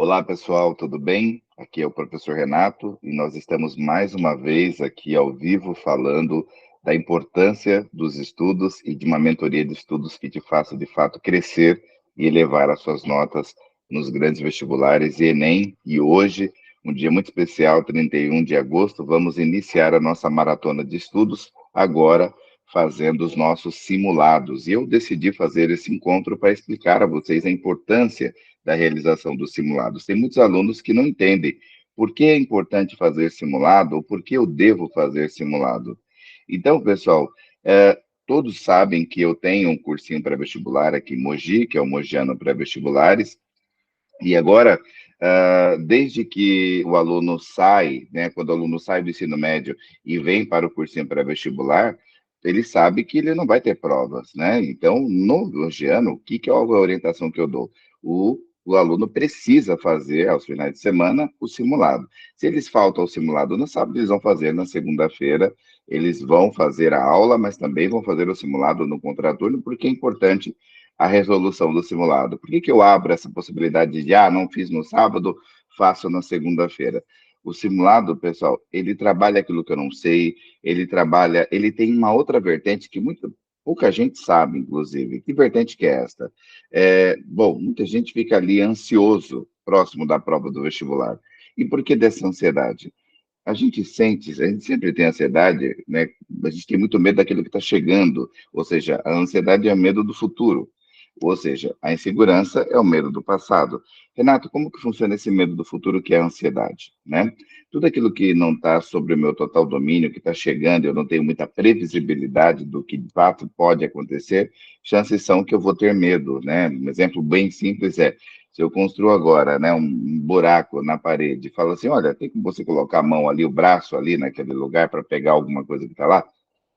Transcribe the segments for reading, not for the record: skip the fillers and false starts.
Olá, pessoal, tudo bem? Aqui é o professor Renato e nós estamos mais uma vez aqui ao vivo falando da importância dos estudos e de uma mentoria de estudos que te faça de fato crescer e elevar as suas notas nos grandes vestibulares e Enem. E hoje, um dia muito especial, 31 de agosto, vamos iniciar a nossa maratona de estudos agora fazendo os nossos simulados. E eu decidi fazer esse encontro para explicar a vocês a importância da realização dos simulados. Tem muitos alunos que não entendem por que é importante fazer simulado ou por que eu devo fazer simulado. Então, pessoal, todos sabem que eu tenho um cursinho pré-vestibular aqui em Mogi, que é o Mogiano Pré-Vestibulares, e agora, desde que o aluno sai, né, quando o aluno sai do ensino médio e vem para o cursinho pré-vestibular, ele sabe que ele não vai ter provas, né? Então, no Mogiano, o que é a orientação que eu dou? O aluno precisa fazer, aos finais de semana, o simulado. Se eles faltam ao simulado no sábado, eles vão fazer na segunda-feira, eles vão fazer a aula, mas também vão fazer o simulado no contraturno, porque é importante a resolução do simulado. Por que eu abro essa possibilidade de, não fiz no sábado, faço na segunda-feira? O simulado, pessoal, ele trabalha aquilo que eu não sei, ele tem uma outra vertente que pouca gente sabe, inclusive. Que vertente que é esta? Bom, muita gente fica ali ansioso, próximo da prova do vestibular. E por que dessa ansiedade? A gente sempre tem ansiedade, né? A gente tem muito medo daquilo que está chegando, ou seja, a ansiedade é o medo do futuro, ou seja, a insegurança é o medo do passado. Renato, como que funciona esse medo do futuro que é a ansiedade, né? Tudo aquilo que não está sobre o meu total domínio, que está chegando, eu não tenho muita previsibilidade do que de fato pode acontecer, chances são que eu vou ter medo, né? Um exemplo bem simples é se eu construo agora, né, um buraco na parede, falo assim, olha, tem como você colocar a mão ali, o braço ali naquele lugar para pegar alguma coisa que está lá?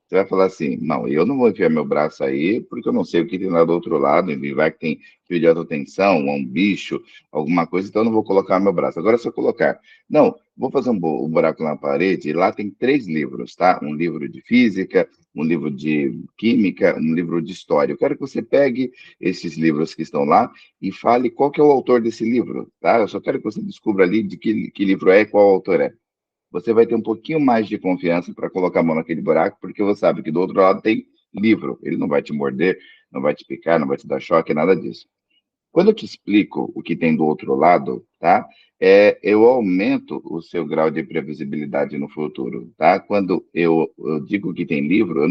Você vai falar assim, não, eu não vou enfiar meu braço aí, porque eu não sei o que tem lá do outro lado, e vai que tem fio de alta tensão, um bicho, alguma coisa, então eu não vou colocar meu braço. Agora, se eu colocar, não, vou fazer um buraco na parede, e lá tem 3 livros, tá? Um livro de física, um livro de química, um livro de história. Eu quero que você pegue esses livros que estão lá e fale qual que é o autor desse livro, tá? Eu só quero que você descubra ali de que livro é e qual autor é. Você vai ter um pouquinho mais de confiança para colocar a mão naquele buraco, porque você sabe que do outro lado tem livro. Ele não vai te morder, não vai te picar, não vai te dar choque, nada disso. Quando eu te explico o que tem do outro lado, tá? Eu aumento o seu grau de previsibilidade no futuro, tá? Quando eu digo que tem livro,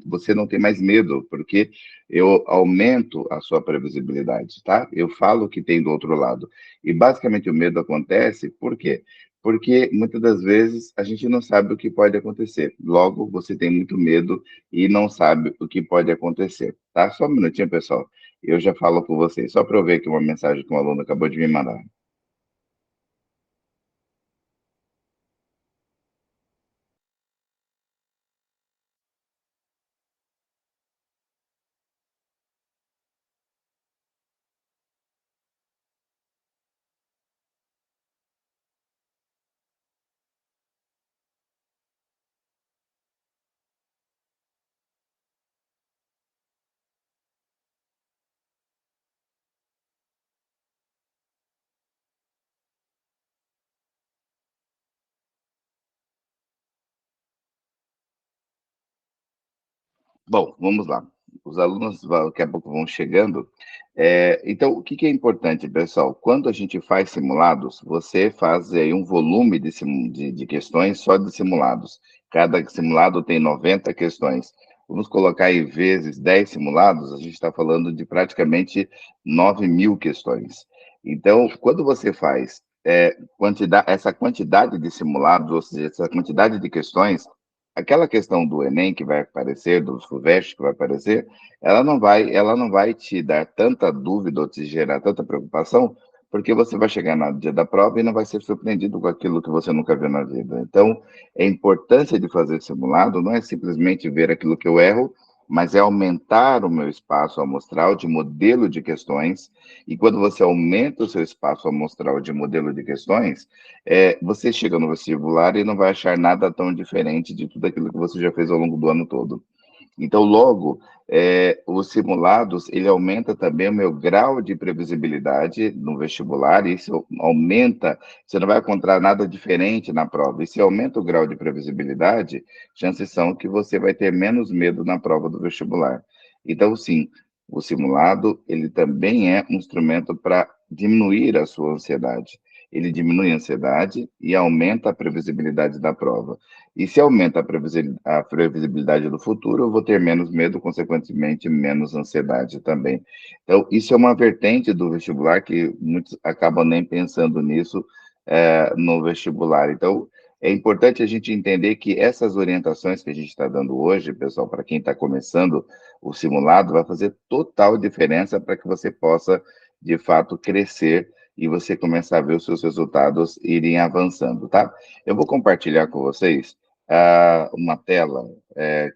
você não tem mais medo, porque eu aumento a sua previsibilidade, tá? Eu falo o que tem do outro lado. E basicamente o medo acontece, por quê? Porque muitas das vezes a gente não sabe o que pode acontecer. Logo, você tem muito medo e não sabe o que pode acontecer, tá? Só um minutinho, pessoal. Eu já falo com vocês, só para eu ver aqui uma mensagem que um aluno acabou de me mandar. Bom, vamos lá. Os alunos daqui a pouco vão chegando. Então, o que que é importante, pessoal? Quando a gente faz simulados, você faz aí um volume de questões só de simulados. Cada simulado tem 90 questões. Vamos colocar aí vezes 10 simulados, a gente está falando de praticamente 9.000 questões. Então, quando você faz essa quantidade de simulados, ou seja, essa quantidade de questões, aquela questão do Enem que vai aparecer, dos FUVEST que vai aparecer, ela não vai te dar tanta dúvida ou te gerar tanta preocupação, porque você vai chegar no dia da prova e não vai ser surpreendido com aquilo que você nunca viu na vida. Então, a importância de fazer simulado não é simplesmente ver aquilo que eu erro, mas é aumentar o meu espaço amostral de modelo de questões, e quando você aumenta o seu espaço amostral de modelo de questões, você chega no vestibular e não vai achar nada tão diferente de tudo aquilo que você já fez ao longo do ano todo. Então, logo, os simulados, ele aumenta também o meu grau de previsibilidade no vestibular, e isso aumenta, você não vai encontrar nada diferente na prova. E se aumenta o grau de previsibilidade, chances são que você vai ter menos medo na prova do vestibular. Então, sim, o simulado, ele também é um instrumento para diminuir a sua ansiedade. Ele diminui a ansiedade e aumenta a previsibilidade da prova. E se aumenta a previsibilidade do futuro, eu vou ter menos medo, consequentemente, menos ansiedade também. Então, isso é uma vertente do vestibular que muitos acabam nem pensando nisso no vestibular. Então, é importante a gente entender que essas orientações que a gente está dando hoje, pessoal, para quem está começando o simulado, vai fazer total diferença para que você possa, de fato, crescer e você começar a ver os seus resultados irem avançando, tá? Eu vou compartilhar com vocês uma tela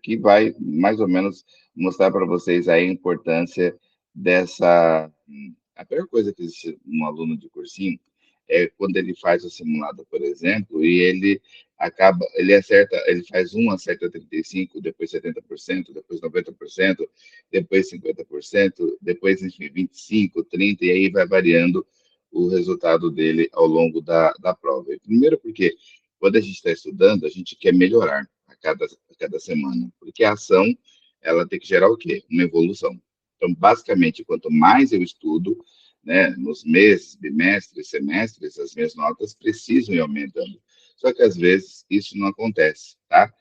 que vai mais ou menos mostrar para vocês a importância dessa. A pior coisa que existe um aluno de cursinho é quando ele faz o simulado, por exemplo, e ele acerta, ele faz um, acerta 35, depois 70%, depois 90%, depois 50%, depois, enfim, 25, 30, e aí vai variando o resultado dele ao longo da prova. E primeiro porque quando a gente está estudando, a gente quer melhorar a cada semana, porque a ação, ela tem que gerar o quê? Uma evolução. Então, basicamente, quanto mais eu estudo, né, nos meses, bimestres, semestres, as minhas notas precisam ir aumentando. Só que, às vezes, isso não acontece, tá?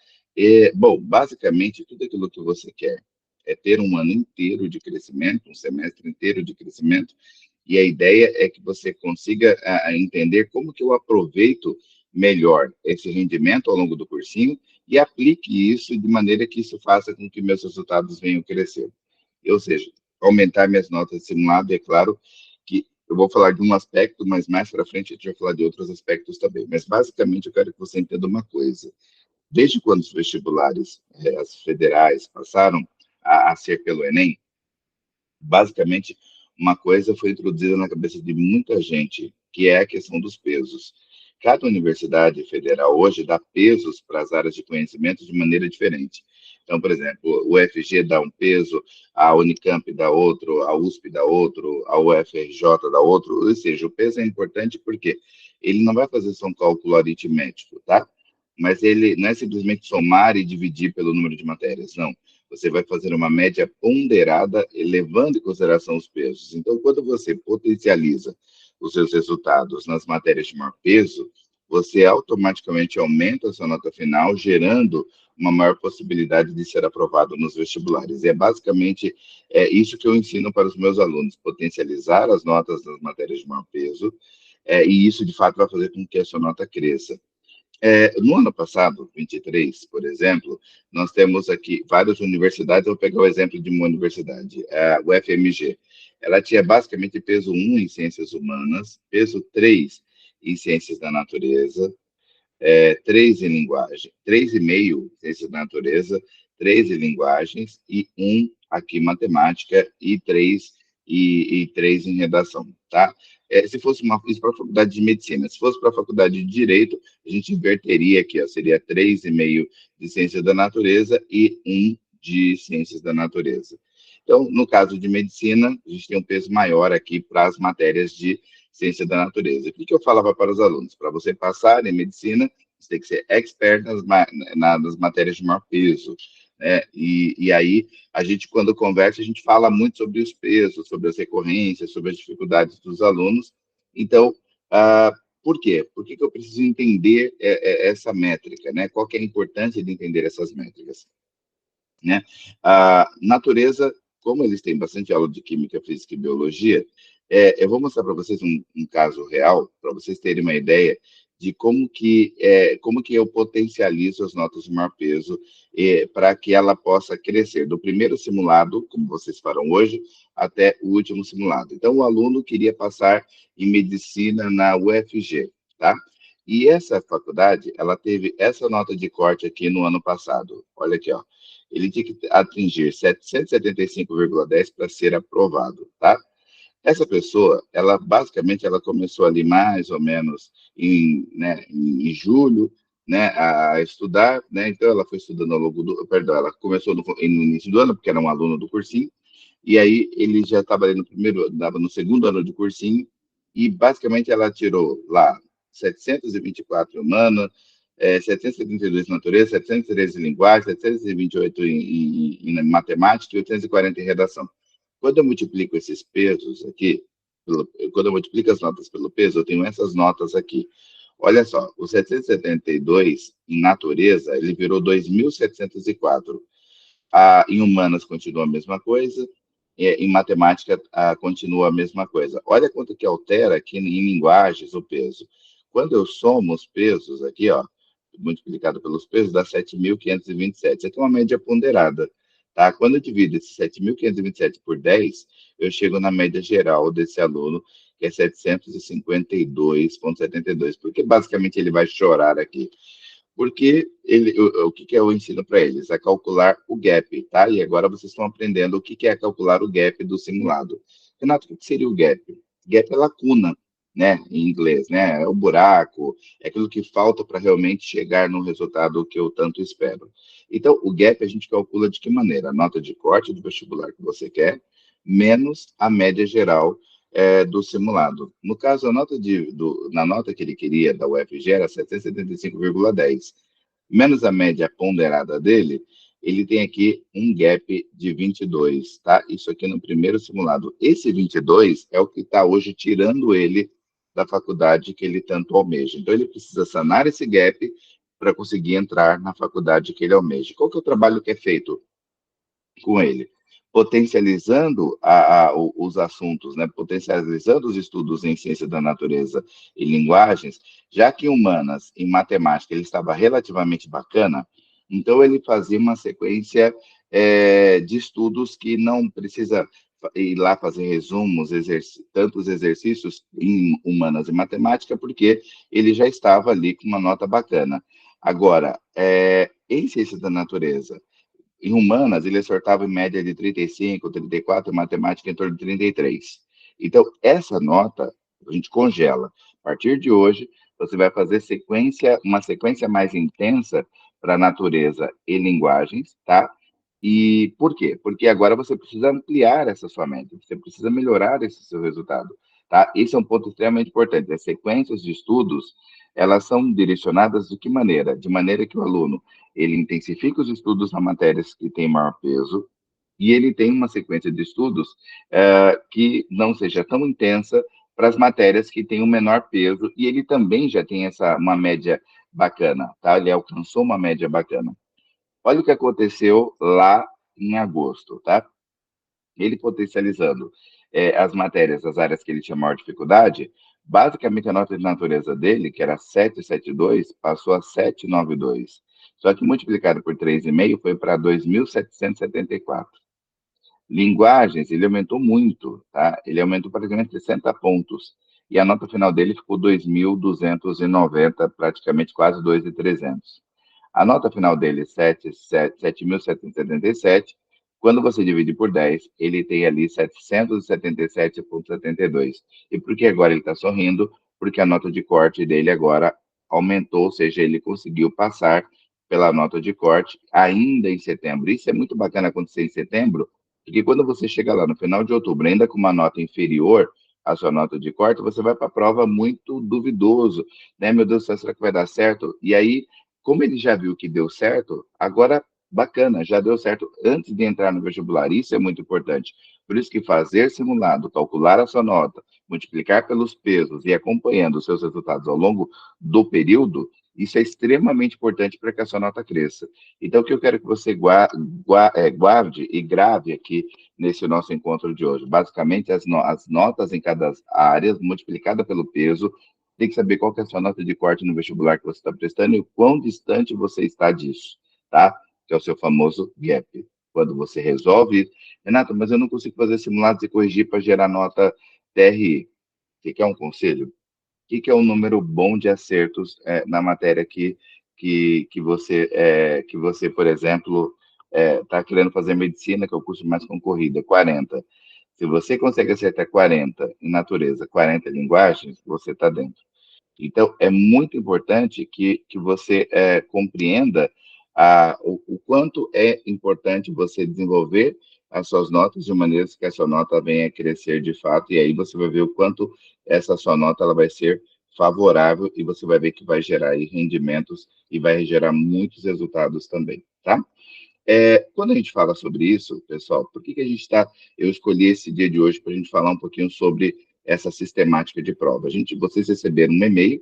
Bom, basicamente, tudo aquilo que você quer é ter um ano inteiro de crescimento, um semestre inteiro de crescimento, e a ideia é que você consiga entender como que eu aproveito melhor esse rendimento ao longo do cursinho e aplique isso de maneira que isso faça com que meus resultados venham crescer. Ou seja, aumentar minhas notas de simulado, e é claro que eu vou falar de um aspecto, mas mais para frente a gente vai falar de outros aspectos também. Mas, basicamente, eu quero que você entenda uma coisa. Desde quando os vestibulares, as federais, passaram a ser pelo Enem, basicamente, uma coisa foi introduzida na cabeça de muita gente, que é a questão dos pesos. Cada universidade federal hoje dá pesos para as áreas de conhecimento de maneira diferente. Então, por exemplo, o UFG dá um peso, a Unicamp dá outro, a USP dá outro, a UFRJ dá outro. Ou seja, o peso é importante porque ele não vai fazer só um cálculo aritmético, tá? Mas ele não é simplesmente somar e dividir pelo número de matérias, não. Você vai fazer uma média ponderada, levando em consideração os pesos. Então, quando você potencializa os seus resultados nas matérias de maior peso, você automaticamente aumenta a sua nota final, gerando uma maior possibilidade de ser aprovado nos vestibulares. E é basicamente isso que eu ensino para os meus alunos: potencializar as notas das matérias de maior peso, e isso, de fato, vai fazer com que a sua nota cresça. No ano passado, 23, por exemplo, nós temos aqui várias universidades. Eu vou pegar o exemplo de uma universidade, a UFMG. Ela tinha basicamente peso 1 em ciências humanas, peso 3 em ciências da natureza, 3 em linguagem, 3,5 ciências da natureza, 3 em linguagens e um aqui matemática e três em redação, tá? Se fosse isso para a faculdade de medicina, se fosse para a faculdade de direito, a gente inverteria aqui, ó, seria 3,5 de ciências da natureza e um de ciências da natureza. Então, no caso de medicina, a gente tem um peso maior aqui para as matérias de ciência da natureza. O que eu falava para os alunos? Para você passar em medicina, você tem que ser expert nas matérias de maior peso, né? E aí, a gente, quando conversa, a gente fala muito sobre os pesos, sobre as recorrências, sobre as dificuldades dos alunos. Então, por quê? Por que eu preciso entender essa métrica, né? Qual que é a importância de entender essas métricas? Né? A natureza, como eles têm bastante aula de química, física e biologia, eu vou mostrar para vocês um caso real, para vocês terem uma ideia de como que eu potencializo as notas de maior peso para que ela possa crescer do primeiro simulado, como vocês farão hoje, até o último simulado. Então, o aluno queria passar em medicina na UFG, tá? E essa faculdade, ela teve essa nota de corte aqui no ano passado. Olha aqui, ó. Ele tinha que atingir 775,10 para ser aprovado, tá? Essa pessoa, ela basicamente ela começou ali mais ou menos em julho, né, a estudar, né, então ela foi estudando ao longo do, perdão, ela começou no início do ano, porque era um aluno do cursinho, e aí ele já estava ali no primeiro, estava no segundo ano de cursinho, e basicamente ela tirou lá 724 humana, 732 em natureza, 713 em linguagem, 728 em matemática e 840 em redação. Quando eu multiplico esses pesos aqui, quando eu multiplico as notas pelo peso, eu tenho essas notas aqui. Olha só, o 772 em natureza, ele virou 2.704. Em humanas continua a mesma coisa, em matemática continua a mesma coisa. Olha quanto que altera aqui em linguagens o peso. Quando eu somo os pesos aqui, ó, multiplicado pelos pesos, dá 7.527. Isso aqui é uma média ponderada. Tá? Quando eu divido esse 7.527 por 10, eu chego na média geral desse aluno, que é 752,72, porque basicamente ele vai chorar aqui. Porque o que é o ensino para eles? É calcular o gap, tá? E agora vocês estão aprendendo o que é calcular o gap do simulado. Renato, o que seria o gap? Gap é lacuna, né? Em inglês, né? É o buraco, é aquilo que falta para realmente chegar no resultado que eu tanto espero. Então, o gap a gente calcula de que maneira? A nota de corte do vestibular que você quer, menos a média geral do simulado. No caso, na nota que ele queria da UFG era 775,10. Menos a média ponderada dele, ele tem aqui um gap de 22, tá? Isso aqui no primeiro simulado. Esse 22 é o que está hoje tirando ele da faculdade que ele tanto almeja. Então, ele precisa sanar esse gap para conseguir entrar na faculdade que ele almeja. Qual que é o trabalho que é feito com ele? Potencializando os assuntos, né? Potencializando os estudos em ciência da natureza e linguagens, já que em humanas, em matemática, ele estava relativamente bacana, então ele fazia uma sequência de estudos que não precisa ir lá fazer resumos, tantos exercícios em humanas e matemática, porque ele já estava ali com uma nota bacana. Agora, em ciência da natureza, em humanas, ele acertava em média de 35, 34, em matemática em torno de 33. Então, essa nota a gente congela. A partir de hoje, você vai fazer uma sequência mais intensa para a natureza e linguagens, tá? E por quê? Porque agora você precisa ampliar essa sua mente, você precisa melhorar esse seu resultado, tá? Esse é um ponto extremamente importante. As sequências de estudos, elas são direcionadas de que maneira? De maneira que o aluno ele intensifica os estudos nas matérias que têm maior peso e ele tem uma sequência de estudos que não seja tão intensa para as matérias que têm um menor peso e ele também já tem uma média bacana, tá? Ele alcançou uma média bacana. Olha o que aconteceu lá em agosto, tá? Ele potencializando as matérias, as áreas que ele tinha maior dificuldade, basicamente a nota de natureza dele, que era 772, passou a 792. Só que multiplicado por 3,5 foi para 2.774. Linguagens, ele aumentou muito, tá? Ele aumentou praticamente 60 pontos. E a nota final dele ficou 2.290, praticamente quase 2.300. A nota final dele, 7.777. Quando você divide por 10, ele tem ali 777,72. E por que agora ele está sorrindo? Porque a nota de corte dele agora aumentou, ou seja, ele conseguiu passar pela nota de corte ainda em setembro. Isso é muito bacana acontecer em setembro, porque quando você chega lá no final de outubro, ainda com uma nota inferior à sua nota de corte, você vai para a prova muito duvidoso, né? Meu Deus do céu, será que vai dar certo? E aí, como ele já viu que deu certo, agora bacana, já deu certo antes de entrar no vestibular. Isso é muito importante. Por isso que fazer simulado, calcular a sua nota, multiplicar pelos pesos e acompanhando os seus resultados ao longo do período, isso é extremamente importante para que a sua nota cresça. Então, o que eu quero que você guarde e grave aqui nesse nosso encontro de hoje? Basicamente, as notas em cada área, multiplicada pelo peso, tem que saber qual que é a sua nota de corte no vestibular que você está prestando e o quão distante você está disso, tá? Que é o seu famoso gap. Quando você resolve, Renato, mas eu não consigo fazer simulados e corrigir para gerar nota TRI. Você quer um conselho? Que é um número bom de acertos na matéria que você, por exemplo, está querendo fazer medicina, que é o curso mais concorrido, é 40. Se você consegue acertar 40 em natureza, 40 em linguagens, você está dentro. Então, é muito importante que você compreenda o quanto é importante você desenvolver as suas notas de maneira que a sua nota venha a crescer de fato, e aí você vai ver o quanto essa sua nota ela vai ser favorável e você vai ver que vai gerar aí rendimentos e vai gerar muitos resultados também, tá? Quando a gente fala sobre isso, pessoal, por que a gente está... Eu escolhi esse dia de hoje para a gente falar um pouquinho sobre essa sistemática de prova. Vocês receberam um e-mail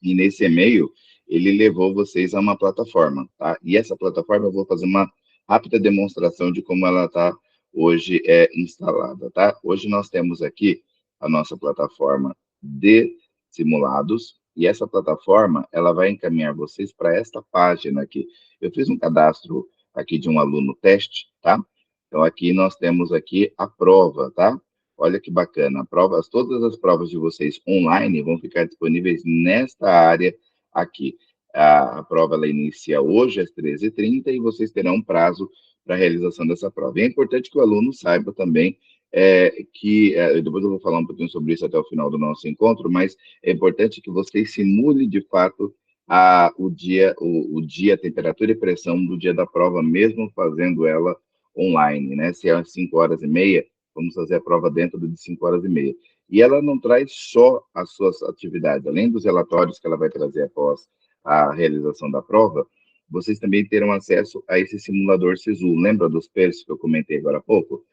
e nesse e-mail ele levou vocês a uma plataforma, tá? E essa plataforma eu vou fazer uma rápida demonstração de como ela está hoje instalada, tá? Hoje nós temos aqui a nossa plataforma de simulados e essa plataforma ela vai encaminhar vocês para esta página aqui. Eu fiz um cadastro aqui de um aluno teste, tá? Então aqui nós temos aqui a prova, tá? Olha que bacana, todas as provas de vocês online vão ficar disponíveis nesta área aqui. A prova ela inicia hoje às 13h30 e vocês terão um prazo para a realização dessa prova. E é importante que o aluno saiba também depois eu vou falar um pouquinho sobre isso até o final do nosso encontro, mas é importante que vocês simulem de fato o dia, a temperatura e pressão do dia da prova, mesmo fazendo ela online, né? Se é às 5h30, vamos fazer a prova dentro de 5h30. E ela não traz só as suas atividades, além dos relatórios que ela vai trazer após a realização da prova, vocês também terão acesso a esse simulador SISU. Lembra dos preços que eu comentei agora há pouco?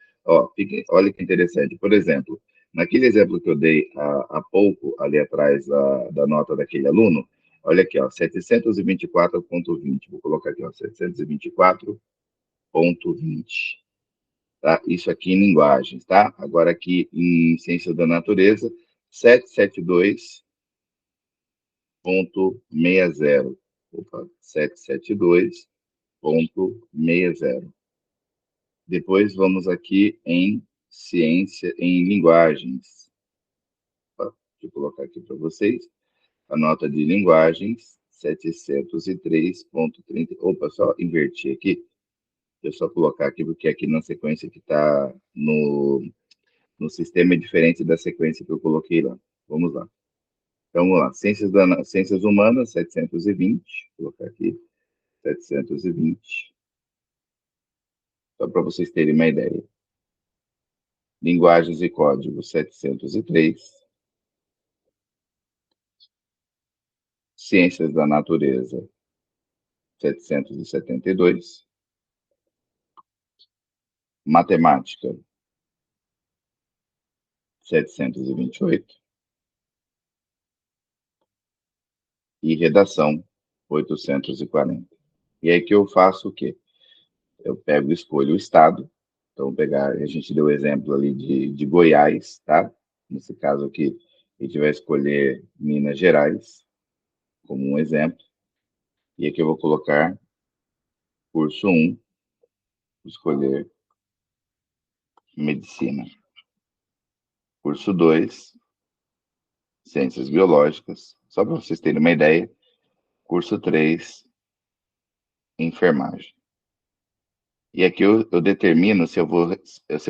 Olha que interessante. Por exemplo, naquele exemplo que eu dei há pouco, ali atrás da nota daquele aluno, olha aqui, ó, 724,20. Vou colocar aqui, ó, 724,20. Tá? Isso aqui em linguagens, tá? Agora aqui em ciências da natureza, 772,60. Opa, 772,60. Depois vamos aqui em ciência, em linguagens. Opa, deixa eu colocar aqui para vocês. A nota de linguagens, 703,30. Opa, só inverti aqui. Deixa eu só colocar aqui, porque aqui na sequência que está no sistema é diferente da sequência que eu coloquei lá. Vamos lá. Então, vamos lá. Ciências humanas, 720. Vou colocar aqui, 720. Só para vocês terem uma ideia. Linguagens e códigos, 703. Ciências da natureza, 772. Matemática, 728. E redação, 840. E aí que eu faço o quê? Eu pego e escolho o estado. Então, a gente deu o exemplo ali de Goiás, tá? Nesse caso aqui, a gente vai escolher Minas Gerais, como um exemplo. E aqui eu vou colocar curso 1, escolher medicina. Curso 2, ciências biológicas. Só para vocês terem uma ideia. Curso 3, enfermagem. E aqui eu determino se eu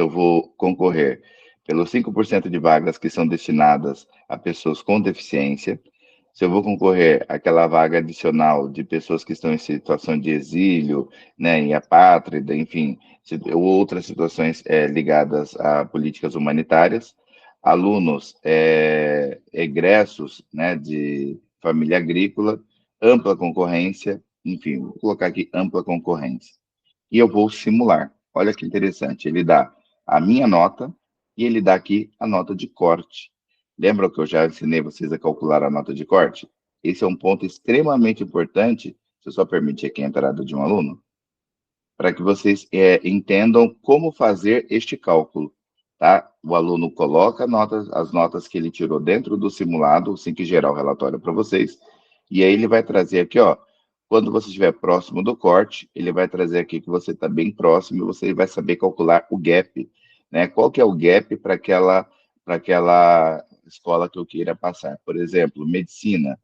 vou concorrer pelos 5% de vagas que são destinadas a pessoas com deficiência, se eu vou concorrer àquela vaga adicional de pessoas que estão em situação de exílio, né, em apátrida, enfim, ou outras situações ligadas a políticas humanitárias, alunos egressos, né, de família agrícola, ampla concorrência, enfim, vou colocar aqui ampla concorrência. E eu vou simular. Olha que interessante, ele dá a minha nota e ele dá aqui a nota de corte. Lembram que eu já ensinei vocês a calcular a nota de corte? Esse é um ponto extremamente importante, se eu só permitir aqui a entrada de um aluno, para que vocês entendam como fazer este cálculo. Tá? O aluno coloca as notas que ele tirou dentro do simulado, assim que gerar o relatório para vocês, e aí ele vai trazer aqui, ó, quando você estiver próximo do corte, ele vai trazer aqui que você está bem próximo e você vai saber calcular o gap, né? Qual que é o gap para aquela escola que eu queira passar? Por exemplo, medicina,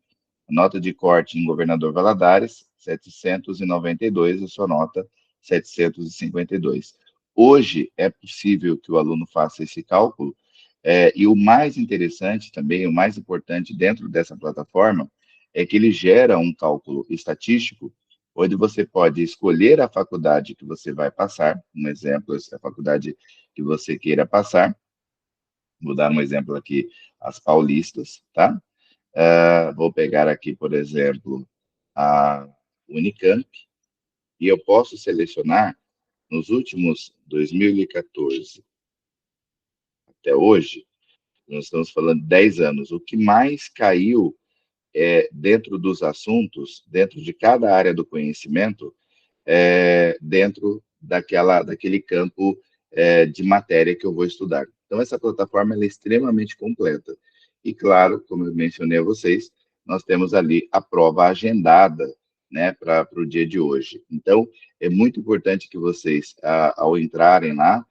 nota de corte em Governador Valadares, 792, a sua nota, 752. Hoje é possível que o aluno faça esse cálculo E o mais interessante também, o mais importante dentro dessa plataforma, é que ele gera um cálculo estatístico, onde você pode escolher a faculdade que você vai passar, um exemplo, essa é a faculdade que você queira passar, vou dar um exemplo aqui, as paulistas, tá? Vou pegar aqui, por exemplo, a Unicamp, e eu posso selecionar, nos últimos 2014 até hoje, nós estamos falando de 10 anos, o que mais caiu dentro dos assuntos, dentro de cada área do conhecimento, dentro daquele campo de matéria que eu vou estudar. Então, essa plataforma ela é extremamente completa. E, claro, como eu mencionei a vocês, nós temos ali a prova agendada, né, para o dia de hoje. Então, é muito importante que vocês, ao entrarem lá,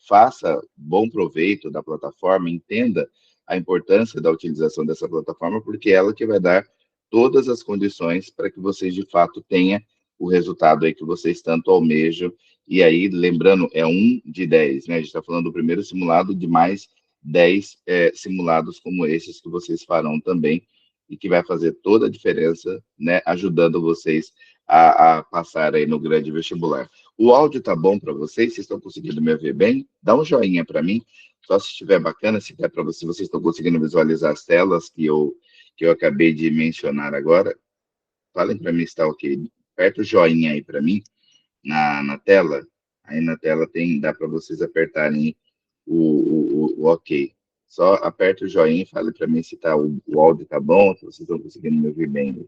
faça bom proveito da plataforma, entenda a importância da utilização dessa plataforma, porque é ela que vai dar todas as condições para que vocês, de fato, tenham o resultado aí que vocês tanto almejam. E aí, lembrando, é 1 de 10, né? A gente está falando do primeiro simulado de mais 10 simulados como esses que vocês farão também, e que vai fazer toda a diferença, né? Ajudando vocês a passar aí no grande vestibular. O áudio tá bom para vocês? Vocês estão conseguindo me ouvir bem? Dá um joinha para mim, só se estiver bacana, se der para vocês, vocês estão conseguindo visualizar as telas que eu acabei de mencionar agora. Falem para mim se está ok. Aperta o joinha aí para mim na tela. Aí na tela dá para vocês apertarem o ok. Só aperta o joinha e fale para mim se o áudio tá bom, se vocês estão conseguindo me ouvir bem.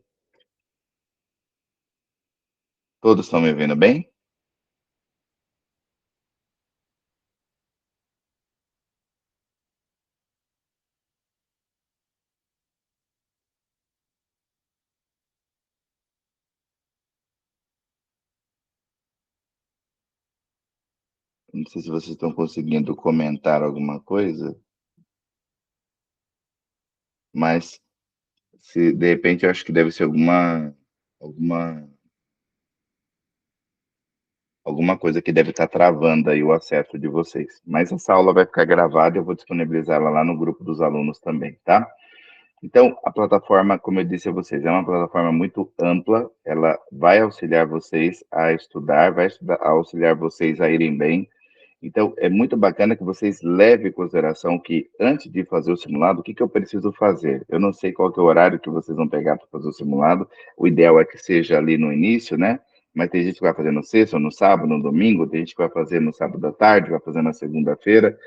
Todos estão me ouvindo bem? Não sei se vocês estão conseguindo comentar alguma coisa, mas se de repente eu acho que deve ser alguma alguma coisa que deve estar travando aí o acesso de vocês. Mas essa aula vai ficar gravada e eu vou disponibilizá-la lá no grupo dos alunos também, tá? Então, a plataforma, como eu disse a vocês, é uma plataforma muito ampla, ela vai auxiliar vocês a estudar, auxiliar vocês a irem bem. Então, é muito bacana que vocês levem em consideração que, antes de fazer o simulado, o que eu preciso fazer? Eu não sei qual que é o horário que vocês vão pegar para fazer o simulado, o ideal é que seja ali no início, né? Mas tem gente que vai fazer no sexta, ou no sábado, no domingo, tem gente que vai fazer no sábado à tarde, vai fazer na segunda-feira.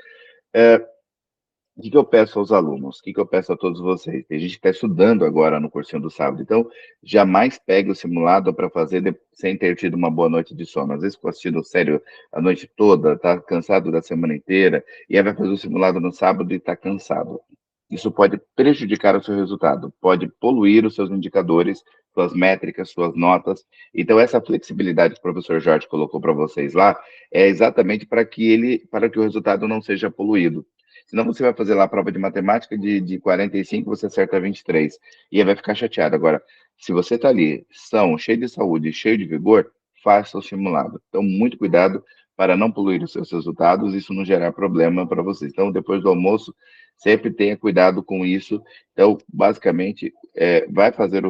O que eu peço aos alunos? O que eu peço a todos vocês? Tem gente que está estudando agora no cursinho do sábado, então jamais pegue o simulado para fazer sem ter tido uma boa noite de sono. Às vezes ficou assistindo sério a noite toda, está cansado da semana inteira, e aí vai fazer o simulado no sábado e está cansado. Isso pode prejudicar o seu resultado, pode poluir os seus indicadores, suas métricas, suas notas. Então, essa flexibilidade que o professor Jorge colocou para vocês lá é exatamente para que o resultado não seja poluído. Senão você vai fazer lá a prova de matemática de 45, você acerta 23. E aí vai ficar chateado. Agora, se você está ali, são, cheio de saúde, cheio de vigor, faça o simulado. Então, muito cuidado para não poluir os seus resultados, e isso não gerar problema para vocês. Então, depois do almoço, sempre tenha cuidado com isso. Então, basicamente, vai fazer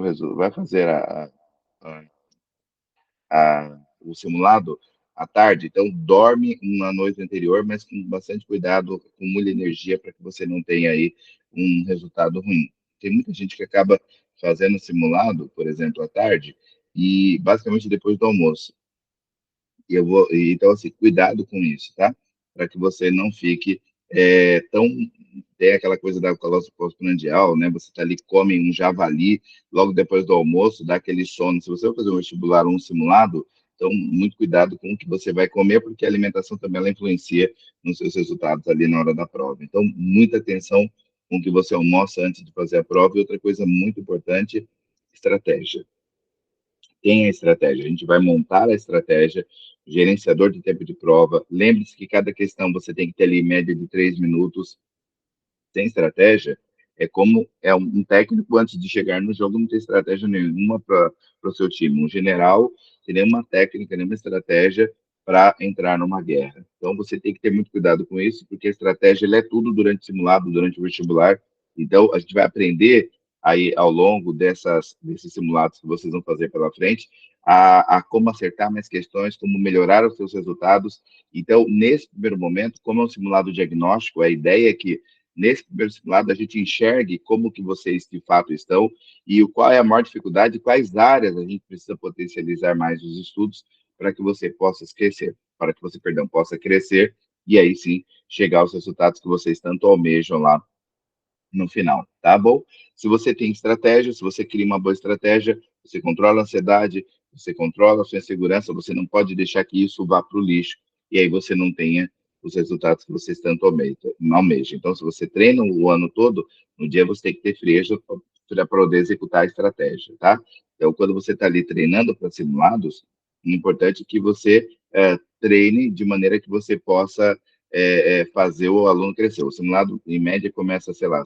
a, o simulado à tarde, então dorme uma noite anterior, mas com bastante cuidado, com muita energia, para que você não tenha aí um resultado ruim. Tem muita gente que acaba fazendo simulado, por exemplo, à tarde, e basicamente depois do almoço. Então, assim, cuidado com isso, tá? Para que você não fique tão. Tem aquela coisa da calóse pós-prandial, né? Você tá ali, come um javali, logo depois do almoço, dá aquele sono. Se você vai fazer um vestibular ou um simulado, então, muito cuidado com o que você vai comer, porque a alimentação também ela influencia nos seus resultados ali na hora da prova. Então, muita atenção com o que você almoça antes de fazer a prova. E outra coisa muito importante, estratégia. Tem a estratégia, a gente vai montar a estratégia, gerenciador de tempo de prova. Lembre-se que cada questão você tem que ter ali em média de 3 minutos. Sem estratégia, é como um técnico antes de chegar no jogo não tem estratégia nenhuma para o seu time. Um general tem nenhuma técnica, nenhuma estratégia para entrar numa guerra. Então, você tem que ter muito cuidado com isso, porque a estratégia ela é tudo durante o simulado, durante o vestibular. Então, a gente vai aprender aí ao longo desses simulados que vocês vão fazer pela frente, a como acertar mais questões, como melhorar os seus resultados. Então, nesse primeiro momento, como é um simulado diagnóstico, a ideia é que nesse primeiro simulado a gente enxergue como que vocês de fato estão e qual é a maior dificuldade, quais áreas a gente precisa potencializar mais os estudos para que você possa crescer, para que você, perdão, possa crescer e aí sim chegar aos resultados que vocês tanto almejam lá no final, tá bom? Se você tem estratégia, se você cria uma boa estratégia, você controla a ansiedade, você controla a sua insegurança, você não pode deixar que isso vá para o lixo e aí você não tenha os resultados que vocês tanto almejam. Então, se você treina o ano todo, no dia você tem que ter frieza para poder executar a estratégia, tá? Então, quando você está ali treinando para simulados, é importante que você treine de maneira que você possa fazer o aluno crescer. O simulado, em média, começa, sei lá,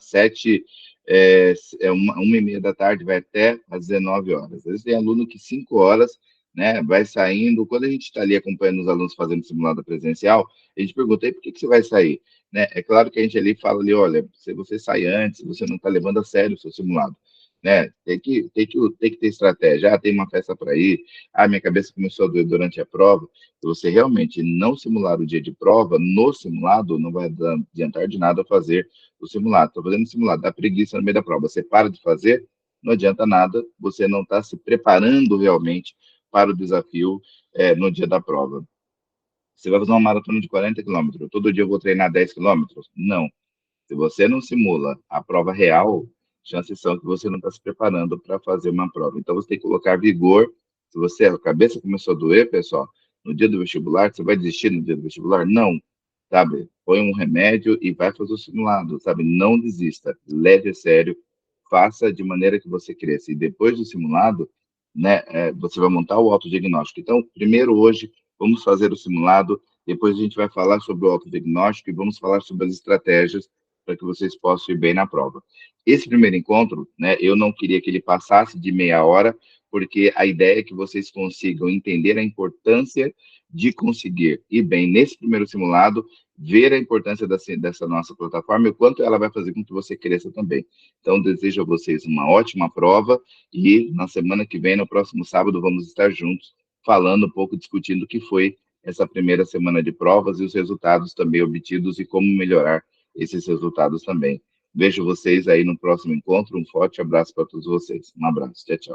1h30 da tarde, vai até às 19 horas. Às vezes tem aluno que 5 horas, né, vai saindo. Quando a gente está ali acompanhando os alunos fazendo simulado presencial, a gente pergunta, e por que você vai sair? Né? É claro que a gente ali fala ali, olha, se você sai antes, você não está levando a sério o seu simulado. Né? Tem que ter estratégia. Ah, tem uma festa para ir. Ah, minha cabeça começou a doer durante a prova. Se você realmente não simular o dia de prova, no simulado, não vai adiantar de nada fazer o simulado. Estou fazendo o simulado, dá preguiça no meio da prova. Você para de fazer, não adianta nada, você não está se preparando realmente para o desafio no dia da prova. Você vai fazer uma maratona de 40 quilômetros, todo dia eu vou treinar 10 quilômetros? Não. Se você não simula a prova real, chances são que você não está se preparando para fazer uma prova. Então, você tem que colocar vigor. Se você, a cabeça começou a doer, pessoal, no dia do vestibular, você vai desistir no dia do vestibular? Não, sabe? Põe um remédio e vai fazer o simulado, sabe? Não desista, leve a sério, faça de maneira que você cresça. E depois do simulado, né, você vai montar o autodiagnóstico. Então, primeiro hoje, vamos fazer o simulado, depois a gente vai falar sobre o autodiagnóstico e vamos falar sobre as estratégias para que vocês possam ir bem na prova. Esse primeiro encontro, né, eu não queria que ele passasse de meia hora, porque a ideia é que vocês consigam entender a importância de conseguir ir bem nesse primeiro simulado, ver a importância dessa nossa plataforma e o quanto ela vai fazer com que você cresça também. Então, desejo a vocês uma ótima prova e na semana que vem, no próximo sábado, vamos estar juntos falando um pouco, discutindo o que foi essa primeira semana de provas e os resultados também obtidos e como melhorar esses resultados também. Vejo vocês aí no próximo encontro. Um forte abraço para todos vocês. Um abraço. Tchau, tchau.